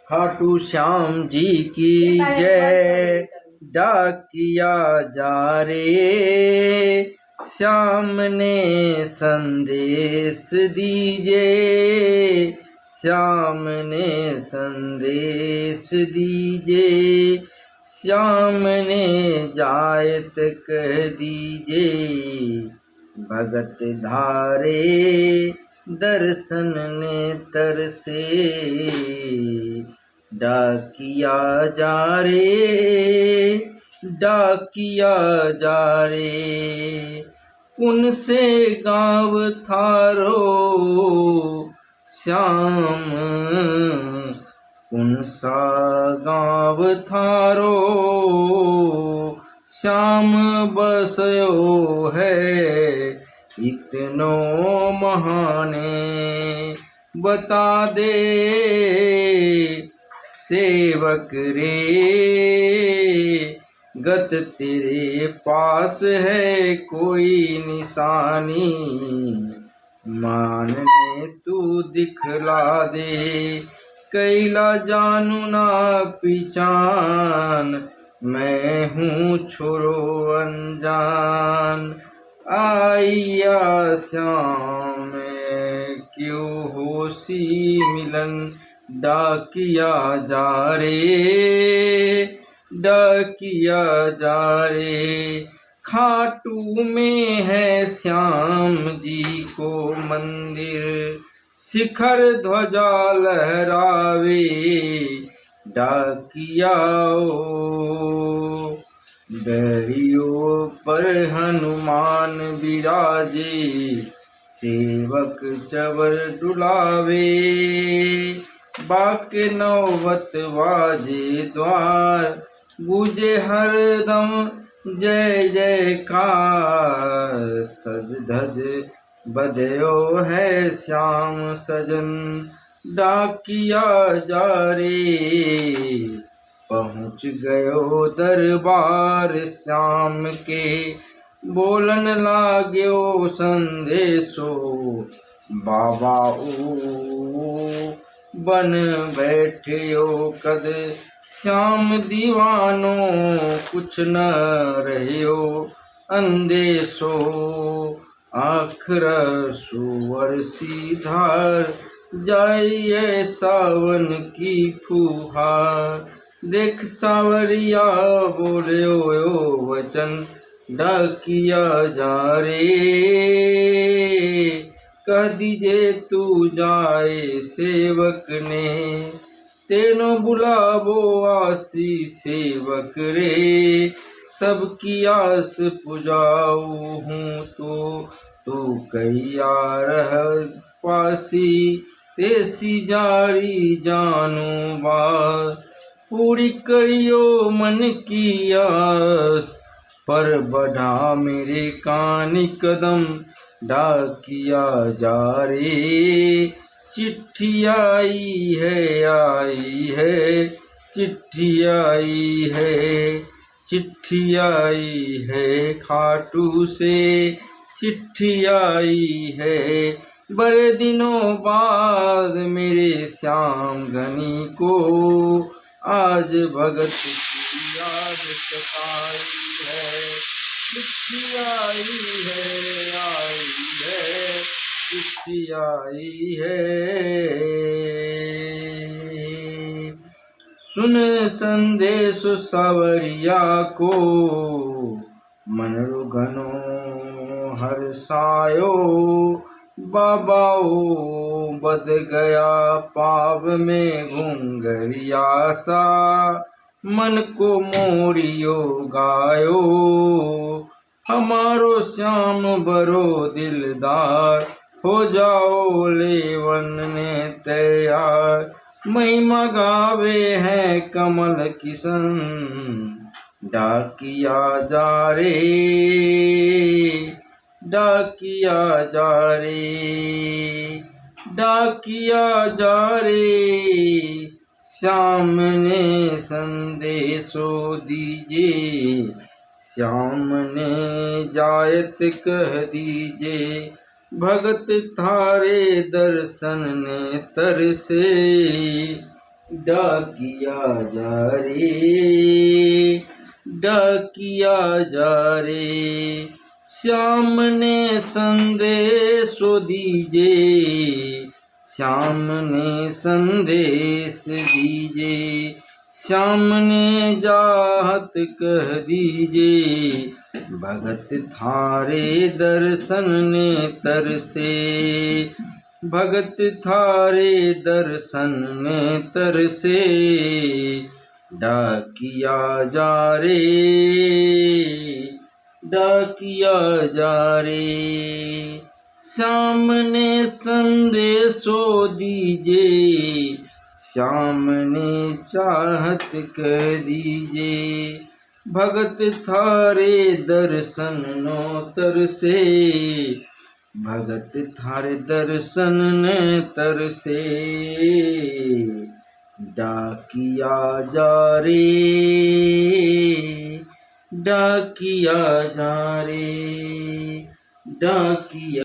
खाटू श्याम जी की जय। डाकिया जा रे श्याम ने संदेश दीजे, श्याम ने संदेश दीजे, श्याम ने जायत कह दीजे। भगत धारे दर्शन ने तरसे, डाकिया जा रे, डाकिया जा रे। कुन से गाँव थारो श्याम, कुन सा गाँव थारो श्याम बसयो है इतनो महाने। बता दे सेवक रे गत तेरे पास है कोई निशानी, मानने तू दिखला दे कैला जानू ना पहचान। मैं हूँ छोरो अनजान, आइया श्याम क्यों होशी मिलन। डाकिया जा रे, डाकिया जा रे। खाटू में है श्याम जी को मंदिर, शिखर ध्वजा लहरावे डाकिया बैरियों पर हनुमान विराजे, सेवक चवर डुलावे। बाके नौबत बाजे द्वार, गूंजे हरदम जय जयकार। सज धज बदयो है श्याम सजन, डाकिया जा रे। पहुँच गयो दरबार श्याम के, बोलन लाग्यो संदेशो। बाबा बन बैठियो कद श्याम दीवानो, कुछ न रहियो अंदेशो। आखर सुवर सीधार, जाइए सावन की फुहार। देख सावरिया बोलियो वचन, डाकिया जा रे। कह दीजे तू जाए सेवक ने, तेनो बुलावो आसी सेवक रे। सबकी आस पुजाऊ हूँ तो तू कैया रह पासी, तेसी जारी जानू बात। पूरी करियो मन की आस, पर बढ़ा मेरे कानी कदम। डाकिया जा रे, चिट्ठी आई है, चिट्ठी आई है, चिट्ठी आई है। खाटू से चिट्ठी आई है, बड़े दिनों बाद मेरे श्याम घनी को आज भगत की याद सताई है। चिट्ठी आई है, चिट्ठी आई है। सुन संदेश सावरिया को, मन रुगनो हर्षायो। बाबाओ बद गया पाव में घुंघरिया सा, मन को मोरियो गायो। हमारो श्याम बरो दिलदार, हो जाओ लेवन ने तैयार। महिमा गावे हैं कमल किशन, डाकिया जा रे, डाकिया जा रे, डाकिया जा रे। श्याम ने संदेशो दीजे, श्याम ने जायत कह दीजे। भगत थारे दर्शन ने तरसे, डाकिया जा रे, डाकिया जा रे, श्याम ने संदेशो दीजे, श्याम ने संदेश दीजे, श्याम ने जाहत कह दीजे, भगत थारे दर्शन ने तरसे, भगत थारे दर्शन में तरसे, डाकिया जा रे, डाकिया जा रे, श्याम ने संदेशो दीजे, श्याम ने चाहत कह दीजे, भगत थारे दर्शन नो तरसे, भगत थारे दर्शन ने तरसे, डाकिया जा रे, डाकिया जा रे, डाकिया